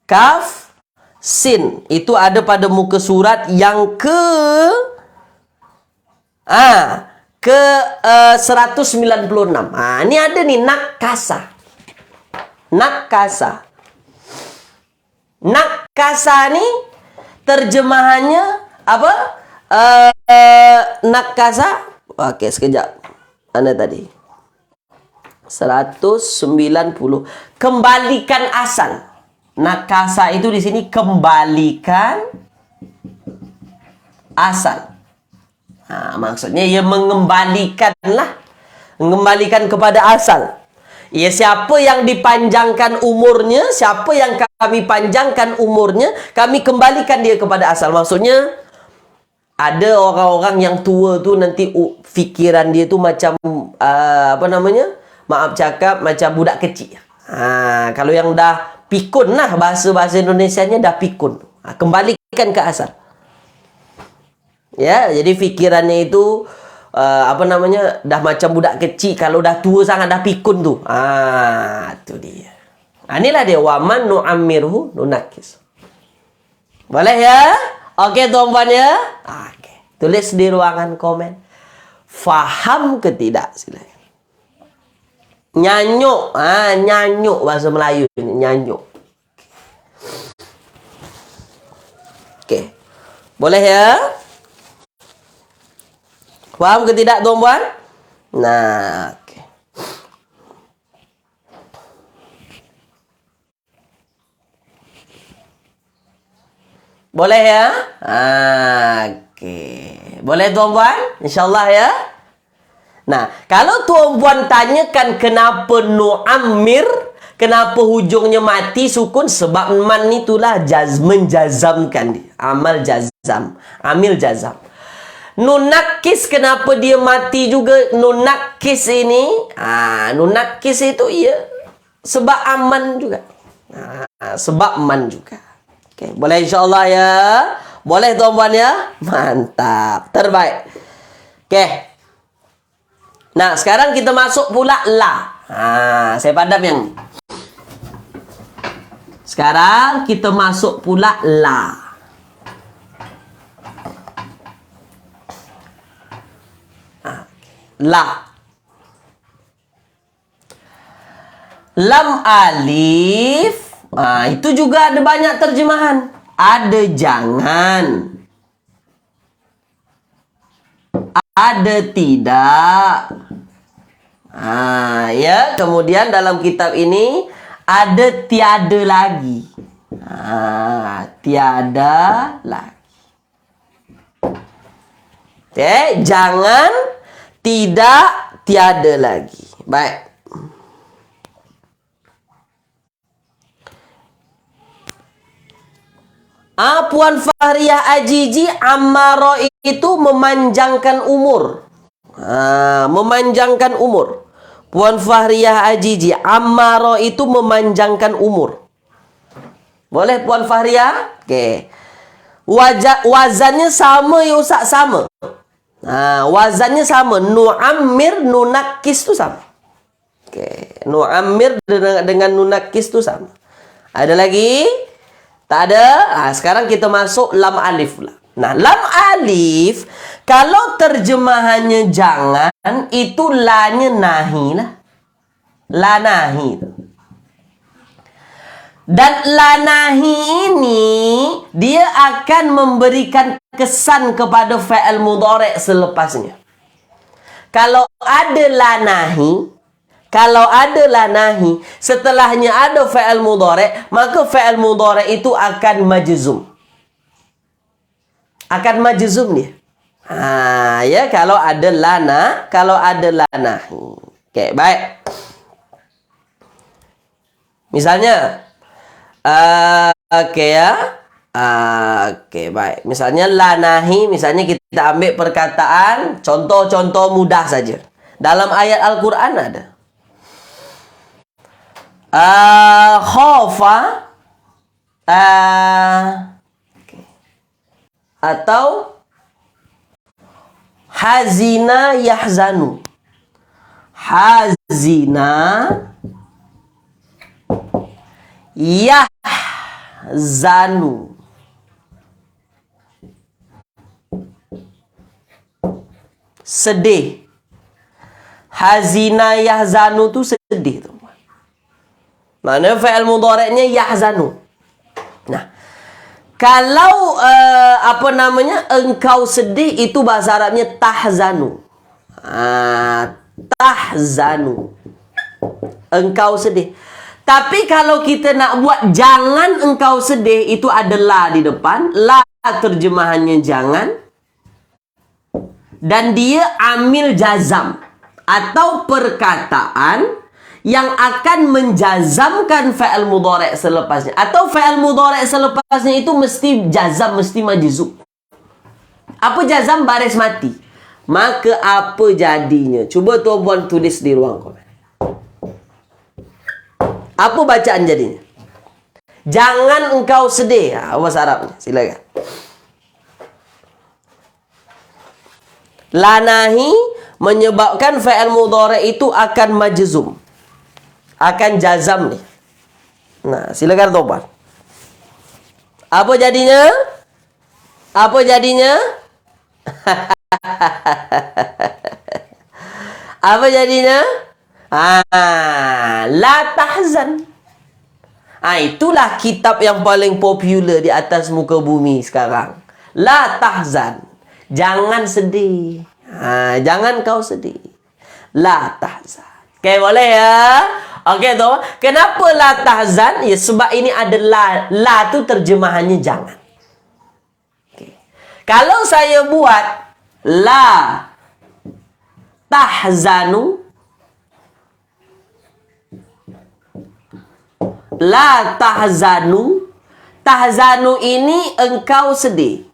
kaf, sin. Itu ada pada muka surat yang ke 196. Ini ada nih nakasa. Nakasa. Nakasa ni terjemahannya apa? Nakasa. Okey, sekejap. Mana tadi? 190. Kembalikan asal. Nakasa itu di sini kembalikan asal. Maksudnya ia mengembalikanlah. Mengembalikan kepada asal. Ya, siapa yang dipanjangkan umurnya, siapa yang kami panjangkan umurnya, kami kembalikan dia kepada asal. Maksudnya, ada orang-orang yang tua tu nanti fikiran dia tu macam, apa namanya? Maaf cakap, macam budak kecil. Kalau yang dah pikun lah, bahasa-bahasa Indonesianya dah pikun. Kembalikan ke asal. Ya, jadi fikirannya itu apa namanya, dah macam budak kecil. Kalau dah tua sangat, dah pikun tu. Tu dia. Inilah dia, waman nu'ammirhu nunakis. Boleh ya? Okey tuan-puan ya? Okey. Tulis di ruangan komen. Faham ke tidak? Silakan. Nyanyuk. Nyanyuk bahasa Melayu ini, nyanyuk. Okey. Boleh ya? Faham ke tidak tuan-puan? Nah, okey. Boleh ya? Okey. Boleh tuan-puan? InsyaAllah ya. Nah, kalau tuan-puan tanyakan kenapa nu'ammir, kenapa hujungnya mati sukun, sebab man itulah menjazamkan dia. Amal jazam. Amil jazam. Nunakis, kenapa dia mati juga? Nunakis ini, nunakis itu ia sebab aman juga. Sebab man juga. Oke, boleh insyaAllah ya. Boleh tuan-puan ya. Mantap. Terbaik. Oke. Nah, sekarang kita masuk pula la. Saya padam yang ni. Sekarang kita masuk pula la. La. Lam alif. Itu juga ada banyak terjemahan. Ada jangan. Ada tidak. Ya, kemudian dalam kitab ini ada tiada lagi. Tiada lagi. Oke, jangan, tidak, tiada lagi. Baik. Puan Fahriyah Ajiji, Ammaro itu memanjangkan umur. Memanjangkan umur. Puan Fahriyah Ajiji, Ammaro itu memanjangkan umur. Boleh Puan Fahriyah? Oke. Wazannya sama ya Ustaz, sama. Wazannya sama. Nu'ammir, nunakis itu sama. Oke. Nu'ammir dengan nunakis itu sama. Ada lagi? Tak ada. Sekarang kita masuk lam alif pula. Nah, lam alif, kalau terjemahannya jangan, itu la-nya nahi lah. La nahi. Dan la nahi ini, dia akan memberikan kesan kepada fi'il mudhari' selepasnya. Kalau ada la nahi, setelahnya ada fi'il mudhari', maka fi'il mudhari' itu akan majzum. Akan majzum dia. Ya, kalau ada la nahi. Oke, baik. Misalnya ya. Oke, baik. Misalnya la nahi, misalnya kita ambil perkataan contoh-contoh mudah saja. Dalam ayat Al-Qur'an ada. Khofa atau hazina yahzanu. Hazina yahzanu. Sedih. Hazina yahzanu tu sedih tu. Mana fi'il mudhari'nya yahzanu. Nah, kalau engkau sedih, itu bahasa Arabnya tahzanu. Tahzanu. Engkau sedih. Tapi kalau kita nak buat jangan engkau sedih, itu ada la di depan. La terjemahannya jangan. Dan dia amil jazam. Atau perkataan yang akan menjazamkan fi'il mudhari' selepasnya. Atau fi'il mudhari' selepasnya itu mesti jazam, mesti majzum. Apa jazam? Baris mati. Maka apa jadinya? Cuba tuan-puan tulis di ruang komen. Apa bacaan jadinya? Jangan engkau sedih. Bahasa Arabnya. Silakan. La nahi menyebabkan fi'il mudhari' itu akan majzum. Akan jazam nih. Nah, silakan tuan-puan. Apa jadinya? Apa jadinya? Apa jadinya? La tahzan. Itulah kitab yang paling popular di atas muka bumi sekarang. La tahzan. Jangan sedih. Jangan kau sedih. La tahzan. Oke, boleh ya? Oke, tuan. Kenapa la tahzan? Ya, sebab ini ada la. La tu terjemahannya jangan. Oke. Kalau saya buat la tahzanu, la tahzanu, tahzanu ini engkau sedih.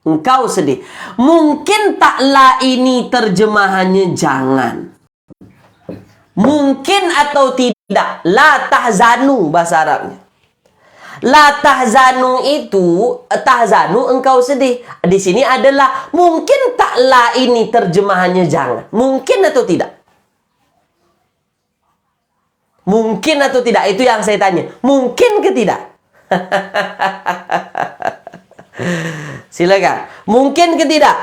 Engkau sedih. Mungkin tak la ini terjemahannya jangan. Mungkin atau tidak. La tahzanu bahasa Arabnya. La tahzanu itu, tahzanu engkau sedih. Di sini adalah mungkin tak la ini terjemahannya jangan. Mungkin atau tidak? Mungkin atau tidak? Itu yang saya tanya. Mungkin ke tidak? Silakan. Mungkin ke tidak?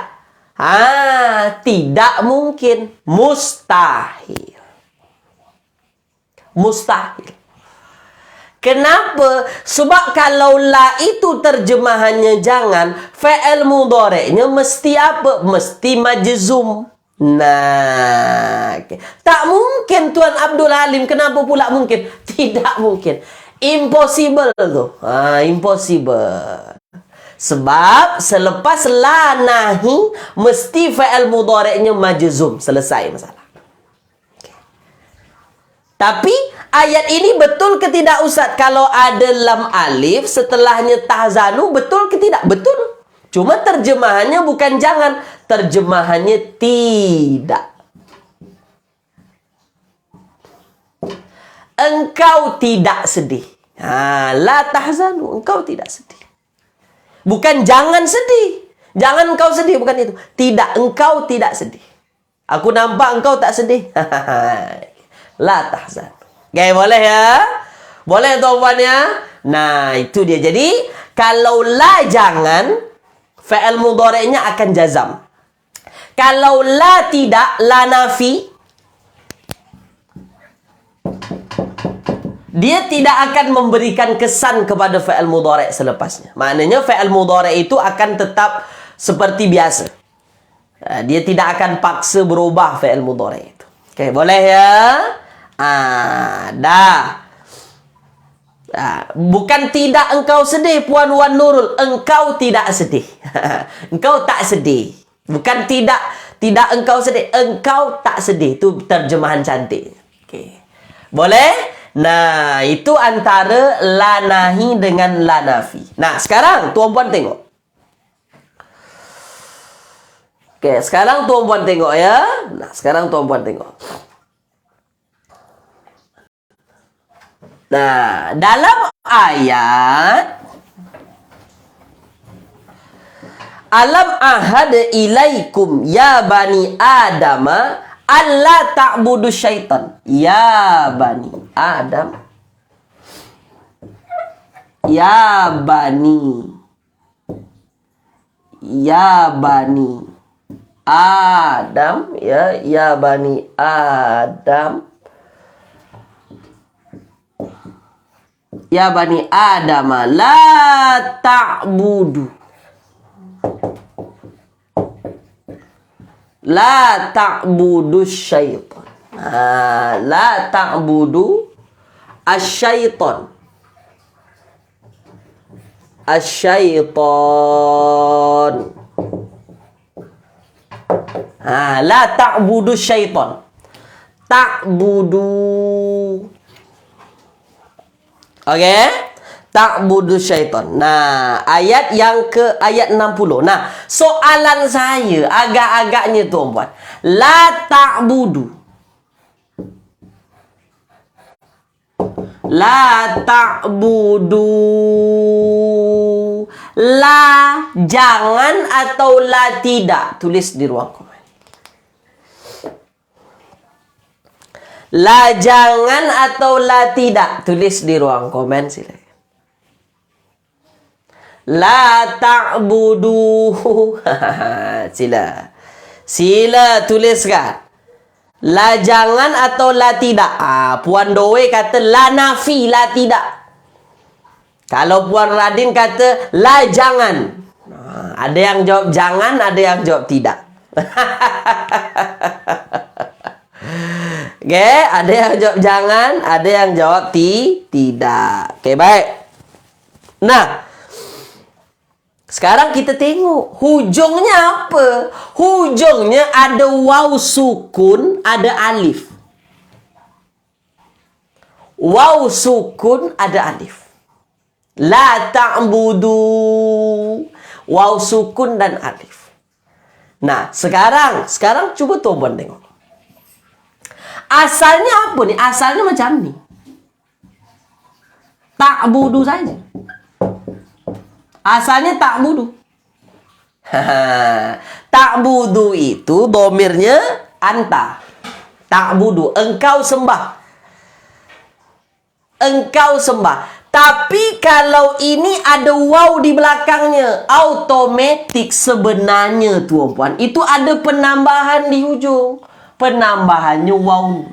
Tidak mungkin. Mustahil. Mustahil. Kenapa? Sebab kalau la itu terjemahannya jangan, fi'il mudhari'nya mesti apa? Mesti majzum. Nah, tak mungkin Tuan Abdul Halim. Kenapa pula mungkin? Tidak mungkin. Impossible tu. Impossible. Sebab selepas la nahi mesti fi'il mudhari'nya majzum. Selesai masalah. Okay. Tapi ayat ini betul ke tidak Ustaz? Kalau ada lam alif setelahnya tahzanu, betul ke tidak? Betul. Cuma terjemahannya bukan jangan, terjemahannya tidak. Engkau tidak sedih. La tahzanu, engkau tidak sedih. Bukan jangan sedih. Jangan engkau sedih, bukan itu. Tidak, engkau tidak sedih. Aku nampak engkau tak sedih. La tahzanu. Okay, boleh ya? Boleh tuan-tuan ya? Nah, itu dia. Jadi, kalau la jangan, fi'il mudhari'nya akan jazam. Kalau la tidak, la nafi, dia tidak akan memberikan kesan kepada fi'il mudhari' selepasnya. Maknanya fi'il mudhari' itu akan tetap seperti biasa. Dia tidak akan paksa berubah fi'il mudhari' itu. Okey, boleh ya? Dah. Bukan tidak engkau sedih, Puan Wan Nurul. Engkau tidak sedih. Engkau tak sedih. Bukan tidak engkau sedih. Engkau tak sedih. Itu terjemahan cantik. Okay. Boleh? Nah, itu antara la nahi dengan la nafi. Nah, sekarang tuan-puan tengok. Oke, sekarang tuan-puan tengok ya. Nah, sekarang tuan-puan tengok. Nah, dalam ayat alam ahad ilaikum ya bani adama alla ta'budu syaitan. Ya bani Adam. Ya bani. Ya bani Adam. Ya bani Adam. Ya bani Adam la ta'budu. La ta'budu syaitan. La ta'budu asyaitan. Asyaitan. La ta'budu syaitan. Ta'budu. Okey? Ta'budu syaitan. Nah, ayat yang ke ayat 60. Nah, soalan saya agak-agaknya tuan-puan. La ta'budu. La ta'budu. La jangan atau la tidak? Tulis di ruang komen. La jangan atau la tidak? Tulis di ruang komen silakan. La ta'budu. Sila tuliskan. La jangan atau la tidak? Puan Doe kata la nafi, la tidak. Kalau Puan Radin kata la jangan. Ada yang jawab jangan, ada yang jawab tidak. Oke, ada yang jawab jangan, ada yang jawab tidak. Oke, baik. Nah, sekarang kita tengok hujungnya apa? Hujungnya ada waw sukun, ada alif. Waw sukun, ada alif. La ta'budu. waw sukun dan alif. Nah, sekarang coba Tuan tengok. Asalnya apa nih? Asalnya macam ni. Ta'budu saja. Asalnya ta'budu. Ta'budu itu domirnya anta. Ta'budu, engkau sembah. Engkau sembah. Tapi kalau ini ada waw di belakangnya, automatik sebenarnya tuan puan, itu ada penambahan di ujung. Penambahannya waw.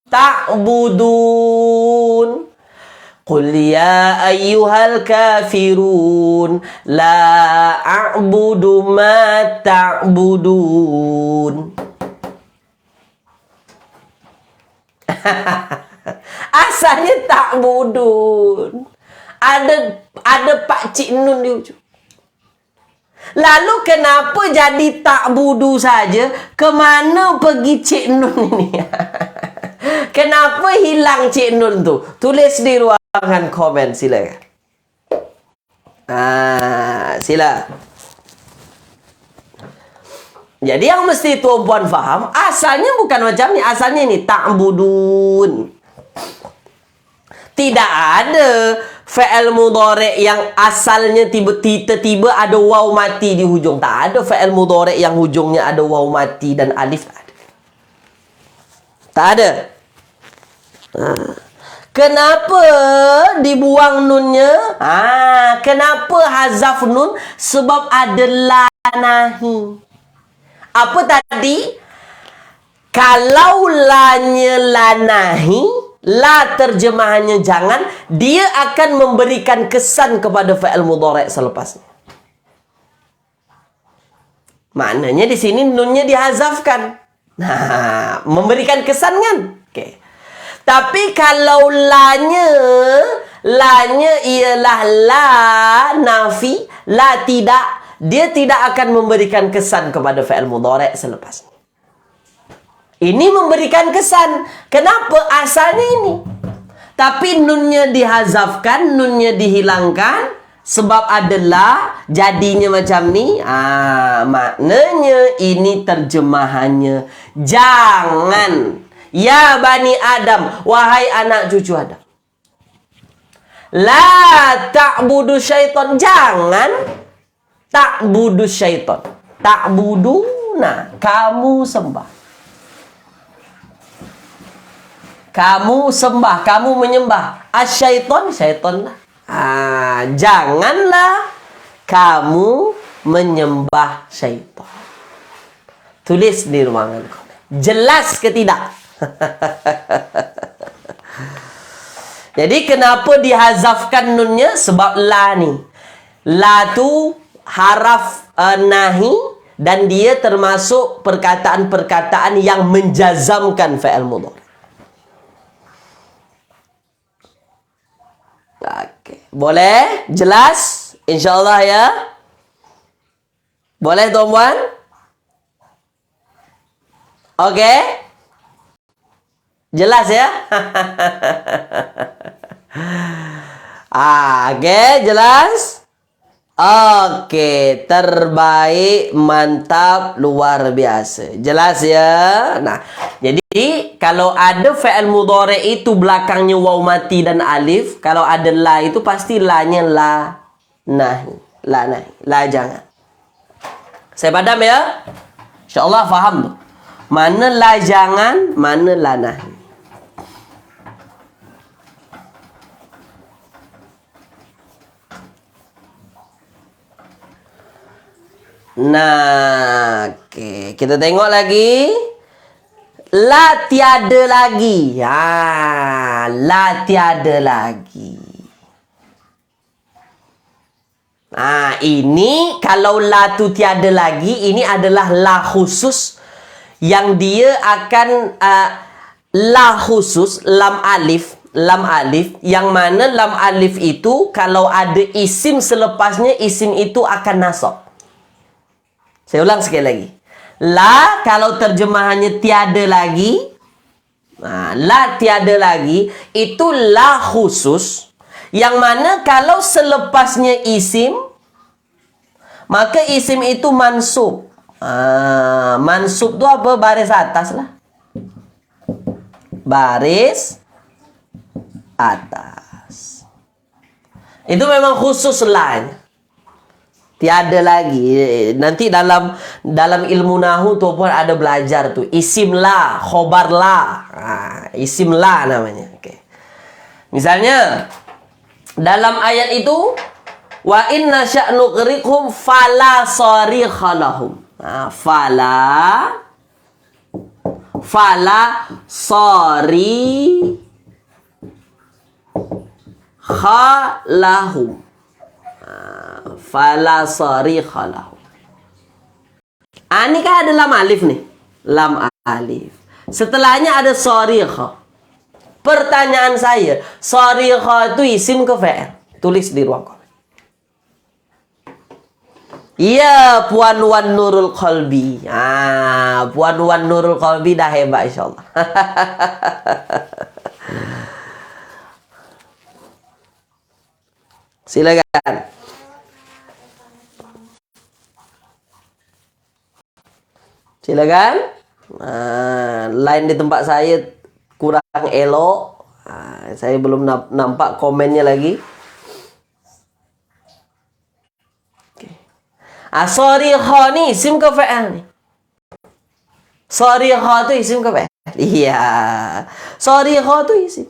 Ta'budun. Qul ya ayyuhal kafirun la a'budu ma ta'budun. Asalnya ta'budun. Ada Pak Cik Nun di ujung. Lalu kenapa jadi ta'budu saja? Kemana pergi Cik Nun ini? Kenapa hilang Cik Nun tu? Tulis di ruangan komen, silakan. Sila. Jadi yang mesti tuan puan faham, asalnya bukan macam ni. Asalnya ni ta'budun. Tidak ada fi'il mudhari' yang asalnya tiba-tiba ada waw mati di hujung. Tak ada fi'il mudhari' yang hujungnya ada waw mati dan alif. Tak ada. Tak ada. Kenapa dibuang nunnya? Kenapa hazaf nun? Sebab ada la nahi. Apa tadi? Kalau lanya la nahi, la terjemahannya jangan, dia akan memberikan kesan kepada fi'il mudhari' selepasnya. Maknanya di sini nunnya dihazafkan. Nah, memberikan kesan kan? Okey. Tapi kalau lanya ialah la nafi, la tidak, dia tidak akan memberikan kesan kepada fi'il mudhari' selepasnya. Ini memberikan kesan. Kenapa? Asalnya ini. Tapi nunnya dihazafkan, nunnya dihilangkan. Sebab adalah jadinya macam ni. Maknanya ini terjemahannya. Jangan. Ya Bani Adam. Wahai anak cucu Adam. La ta'budu syaitan. Jangan ta'budu syaitan. Ta'buduna. Kamu sembah. Kamu sembah, kamu menyembah. Asyaiton, syaiton lah. Janganlah kamu menyembah syaitan. Tulis di ruangan komen. Jelas ke tidak? Jadi kenapa dihazafkan nunnya? Sebab la ni. La tu haraf nahi dan dia termasuk perkataan-perkataan yang menjazamkan fi'il mudhari'. Okey. Boleh? Jelas? InsyaAllah ya? Boleh tuan-puan? Okey? Jelas ya? Okey, jelas? Okey, terbaik, mantap, luar biasa. Jelas ya? Nah, jadi kalau ada fi'il mudhari' itu belakangnya waw mati dan alif, kalau ada la itu pasti la-nya la nahi. La nahi, la jangan. Saya padam ya? InsyaAllah faham tu. Mana la jangan, mana la nahi. Nah, okey. Kita tengok lagi. La tiada lagi. La tiada lagi. Ini kalau la tu tiada lagi, ini adalah la khusus yang dia akan la khusus lam alif, yang mana lam alif itu kalau ada isim selepasnya, isim itu akan nasab. Saya ulang sekali lagi. La kalau terjemahannya tiada lagi. La tiada lagi. Itu la khusus Yang mana kalau selepasnya isim, maka isim itu mansub. Mansub itu apa? Baris atas lah. Baris atas. Itu memang khusus lah. Tiada lagi. Nanti dalam ilmu nahu tuh pun ada belajar tuh. Isim la, khobar la. Isim la namanya. Oke. Misalnya dalam ayat itu, wa inna sya'nu qriqhum fala sarikha lahum. Fala sarikha lahum. Fala sarikha lahum. Ini kan ada lam alif nih. Lam alif. Setelahnya ada sarikha. Pertanyaan saya, sarikha itu isim ke fi'il? Tulis di ruang komen. Iya, Puan Wan Nurul Qalbi. Puan Wan Nurul Qalbi dah hebat insyaallah. Silakan. Silakan. Line di tempat saya kurang elok. Saya belum nampak komennya lagi. Okay. Sarikha ni isim ke fa'il ni? Sarikha tu isim ke fa'il? Iya. Sarikha tu isim.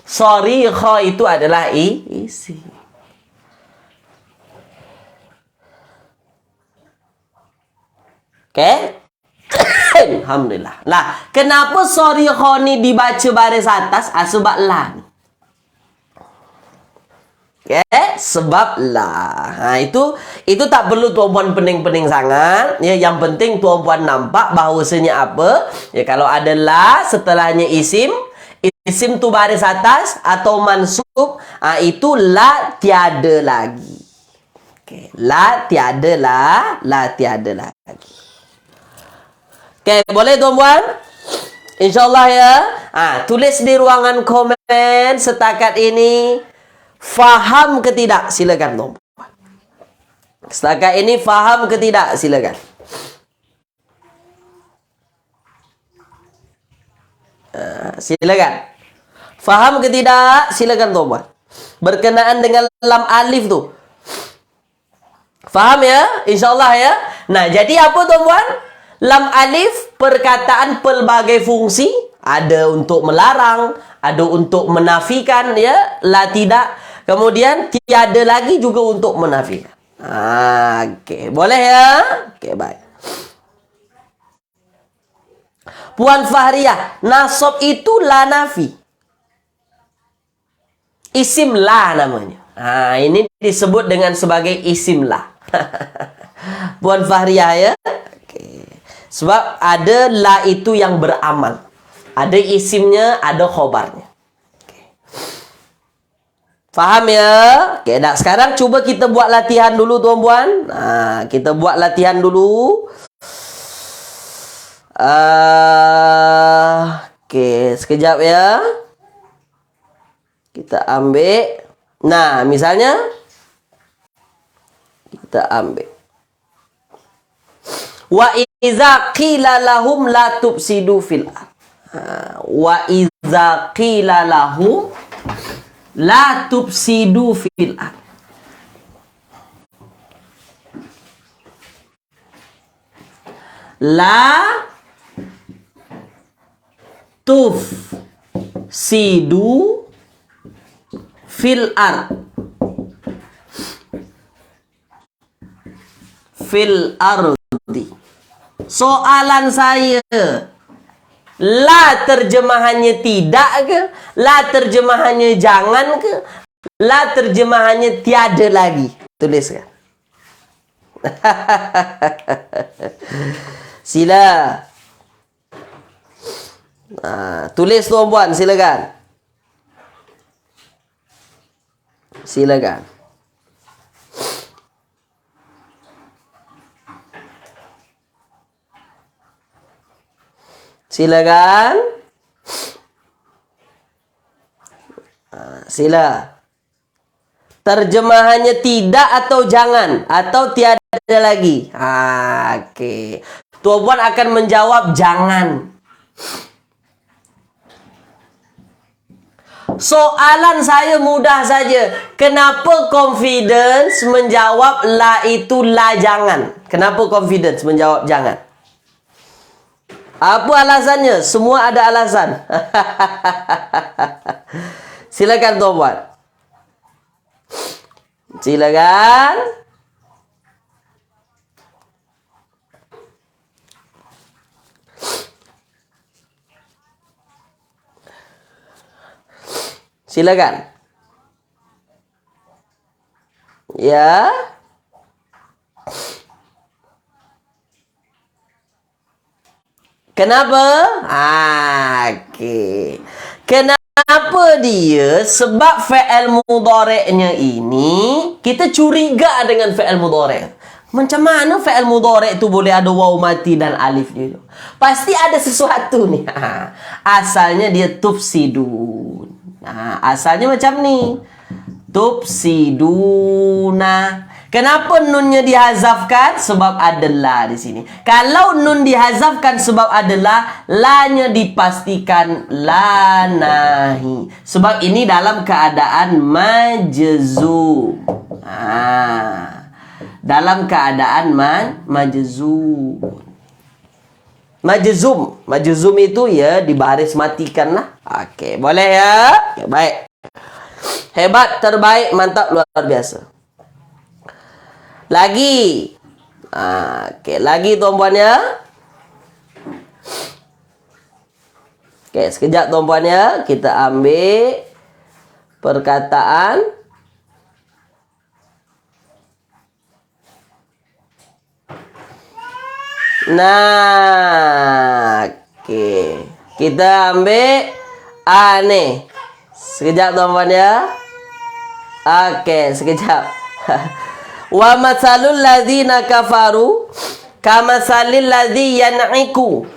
Sarikha itu adalah isim. Oke? Alhamdulillah. Lah, kenapa sarikha ni dibaca baris atas? Sebab la. Oke, sebab la. Itu tak perlu tuan-puan pening-pening sangat. Ya, yang penting tuan-puan nampak bahawasanya apa? Ya, kalau ada la setelahnya isim tu baris atas atau mansub, itu la tiada lagi. Oke, la tiada lagi. Oke, boleh tuan-puan? InsyaAllah ya. Tulis di ruangan komen setakat ini. Faham ke tidak? Silakan tuan-puan. Setakat ini faham ke tidak? Silakan. Silakan. Faham ke tidak? Silakan tuan-puan. Berkenaan dengan lam alif tu. Faham ya? InsyaAllah ya. Nah, jadi apa tuan-puan? Lam alif perkataan pelbagai fungsi, ada untuk melarang, ada untuk menafikan ya, la tidak. Kemudian tiada lagi juga untuk menafikan. Oke, boleh ya? Oke, baik. Puan Fahriyah, nasab itu la nafi. Isim la namanya. Ini disebut dengan sebagai isim la. Puan Fahriyah ya. Sebab ada la itu yang beramal. Ada isimnya, ada khobarnya. Faham ya? Oke, dah. Sekarang cuba kita buat latihan dulu tuan-puan. Kita buat latihan dulu. Oke, sekejap ya. Kita ambil. Nah, misalnya kita ambil. Wa iza qila lahum la tufsidu fil ard. Wa iza qila lahum la tufsidu fil ard. La tufsidu fil ard. Fil ardi. Soalan saya, la terjemahannya tidak ke? La terjemahannya jangan ke? La terjemahannya tiada lagi? Tuliskan. Sila. Tulis tuan-puan, silakan. Silakan. Silakan. Sila. Terjemahannya tidak atau jangan atau tiada lagi. Oke. Tuan Puan akan menjawab jangan. Soalan saya mudah saja. Kenapa confidence menjawab la itu la jangan? Kenapa confidence menjawab jangan? Apa alasannya? Semua ada alasan. Silakan Tuan Puan. Silakan. Silakan. Ya. Kenapa? Oke. Kenapa dia? Sebab fi'il mudhari'nya ini kita curiga dengan fi'il mudhari'. Macam mana fi'il mudhari' itu boleh ada waw mati dan alif dia? Pasti ada sesuatu nih. Asalnya dia tufsidun. Asalnya macam ni. Tufsiduna. Kenapa nunnya dihazafkan? Sebab ada la di sini. Kalau nun dihazafkan sebab ada la, la-nya dipastikan la nahi. Sebab ini dalam keadaan majzum. Dalam keadaan majzum. Majzum itu ya dibaris matikan lah. Okey, boleh ya? Okay, baik. Hebat, terbaik, mantap, luar biasa. Lagi. Okey, lagi Tuan Puan ya. Okey, sekejap Tuan Puan ya. Kita ambil perkataan. Nah, okey. Kita ambil aneh. Sekejap Tuan Puan ya. Okey, sekejap. Wa masalul ladzina kafaru kamasalil ladzi yan'iku.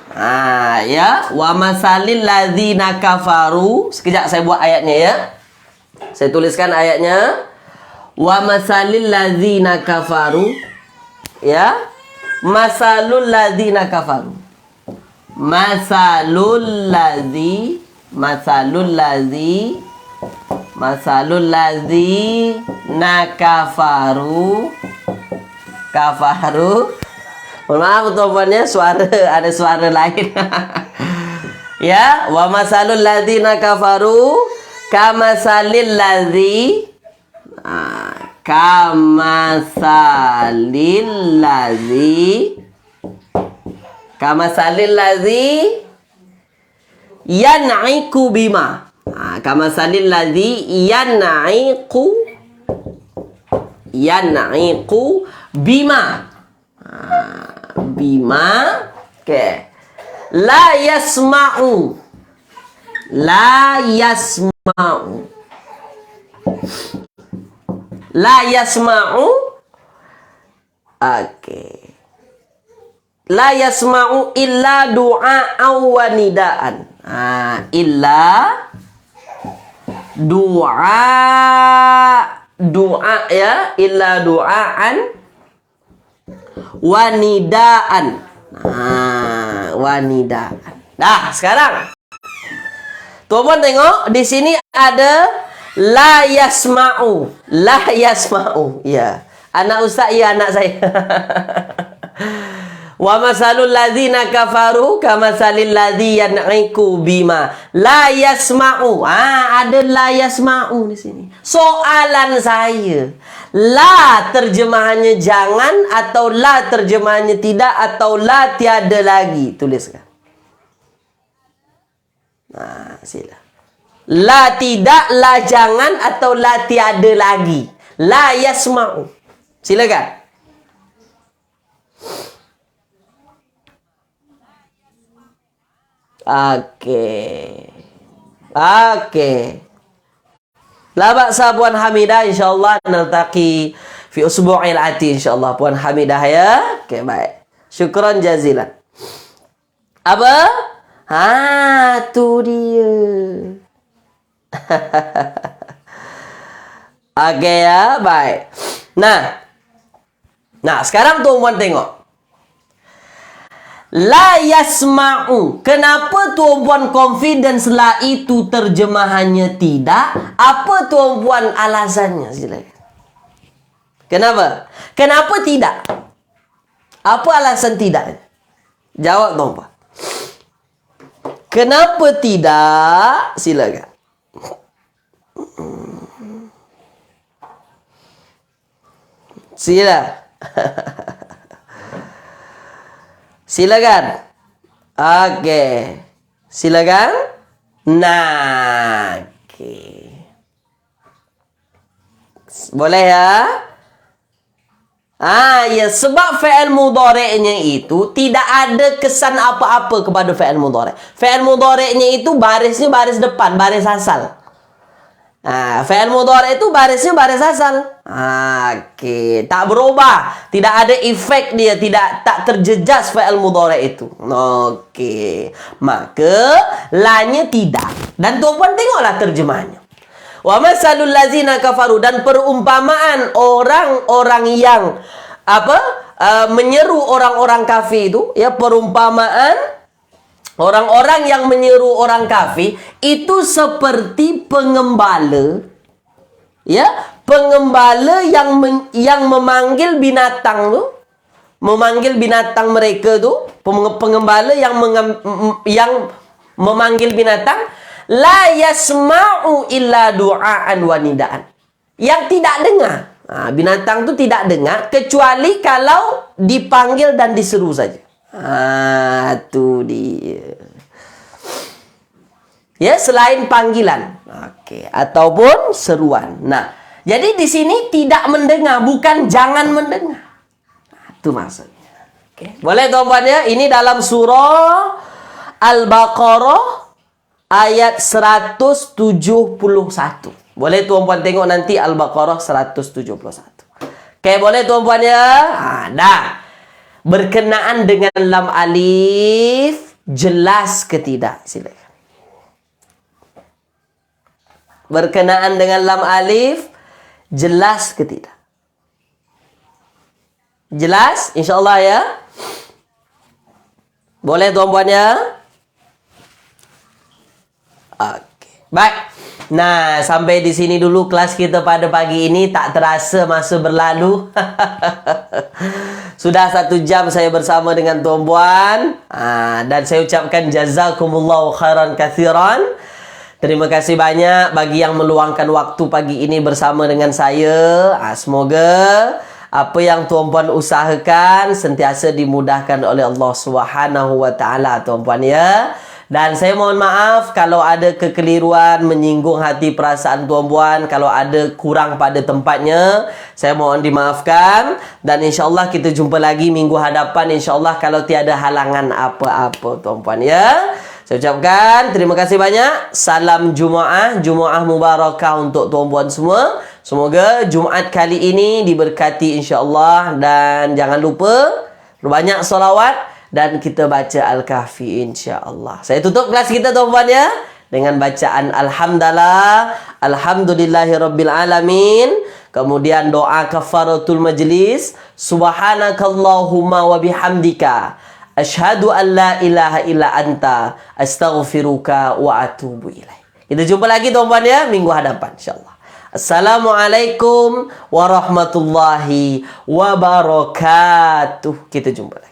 Ya, wa masalil ladzina kafaru. Sekejap saya buat ayatnya ya. Saya tuliskan ayatnya. Wa masalil ladzina kafaru. Ya. Masalul ladzina kafaru. Masalul ladzi nakafaru. Mohon maaf Tuan Puan ya, ada suara lain. Ya, wa masalul ladzina kafaru kamasalil ladzi kamasalil ladzi yan'iku bima. Kamasalil ladzi yan'iku bima. Bima. Okey. La yasma'u. Okey. La yasma'u illa du'a'an wa nidaan. Illa du'a ya, illa du'aan wa nidaan. Wa nidaan. Dah, sekarang Tuan Puan tengok di sini ada la yasma'u. Ya. Anak ustaz ya, anak saya. Wa masalul ladzina kafaru kamasalil ladzi yan'iku bima la yasma'u. Ada la yasma'u di sini. Soalan saya, la terjemahannya jangan atau la terjemahannya tidak atau la tiada lagi? Tuliskan. Sila. La tidak, la jangan atau la tiada lagi? La yasma'u. Silakan. Okey. La ba'sa Puan Hamidah, insyaallah naltaqi fi usbu'il ati insyaallah Puan Hamidah ya. Okey, baik. Syukran jazilan. Apa? Tu dia. Oke ya, baik. Nah, sekarang tuan-tuan tengok. La yasma'u. Kenapa tuan-puan confidence la itu terjemahannya tidak? Apa tuan-puan alasannya? Silakan. Kenapa? Kenapa tidak? Apa alasan tidak? Jawab tuan-puan. Kenapa tidak? Silakan. Silakan. Oke. Silakan. Nah. Oke. Boleh ya? Ya, sebab fi'il mudhari'nya itu tidak ada kesan apa-apa kepada fi'il mudhari'. Fi'il mudhari'nya itu barisnya baris depan, baris asal. Fi'il mudhari' itu barisnya baris asal. Oke, tak berubah, tidak ada efek dia, tak terjejas fi'il mudhari' itu. Oke, maka la-nya tidak. Dan tuan-puan tengoklah terjemahannya. Wa masalul lazina kafaru, dan perumpamaan orang-orang yang menyeru orang-orang kafir itu, ya, perumpamaan orang-orang yang menyeru orang kafir itu seperti pengembala, ya, pengembala yang memanggil binatang tu, memanggil binatang mereka tu, pengembala yang memanggil binatang. La yasma'u illa du'aan wa nidaan. Yang tidak dengar. Binatang tu tidak dengar kecuali kalau dipanggil dan diseru saja. Tu dia. Ya, selain panggilan. Okey, ataupun seruan. Nah, jadi di sini tidak mendengar, bukan jangan mendengar. Itu maksudnya. Okey. Boleh tuan-tuan ya? Ini dalam surah Al-Baqarah ayat 171. Boleh tuan-puan tengok nanti Al-Baqarah 171. Oke, boleh tuan-puan ya? Dah. Berkenaan dengan lam alif, jelas ke tidak? Silakan. Berkenaan dengan lam alif, jelas ke tidak? Jelas? InsyaAllah ya? Boleh tuan-puan ya? Oke, baik. Nah, sampai di sini dulu kelas kita pada pagi ini. Tak terasa masa berlalu. Sudah 1 jam saya bersama dengan tuan-puan. Dan saya ucapkan jazakumullahu khairan kathiran. Terima kasih banyak bagi yang meluangkan waktu pagi ini bersama dengan saya. Semoga apa yang tuan-puan usahakan sentiasa dimudahkan oleh Allah Subhanahu wa taala, tuan-puan ya. Dan saya mohon maaf kalau ada kekeliruan menyinggung hati perasaan tuan-puan, kalau ada kurang pada tempatnya, saya mohon dimaafkan. Dan insyaAllah kita jumpa lagi minggu hadapan, insyaAllah, kalau tiada halangan apa-apa, tuan-puan ya. Saya ucapkan terima kasih banyak. Salam Jumaah, Jumaah Mubarakah untuk tuan-puan semua. Semoga Jumaat kali ini diberkati insyaAllah. Dan jangan lupa berbanyak salawat dan kita baca Al-Kahfi insya-Allah. Saya tutup kelas kita tuan-puan ya dengan bacaan Alhamdulillah, Alhamdulillahirabbil alamin. Kemudian doa kafaratul majlis, Subhanakallahumma wa bihamdika asyhadu an la ilaha illa anta astaghfiruka wa atubu ilaik. Kita jumpa lagi tuan-puan ya minggu hadapan insya-Allah. Assalamualaikum warahmatullahi wabarakatuh. Kita jumpa lagi.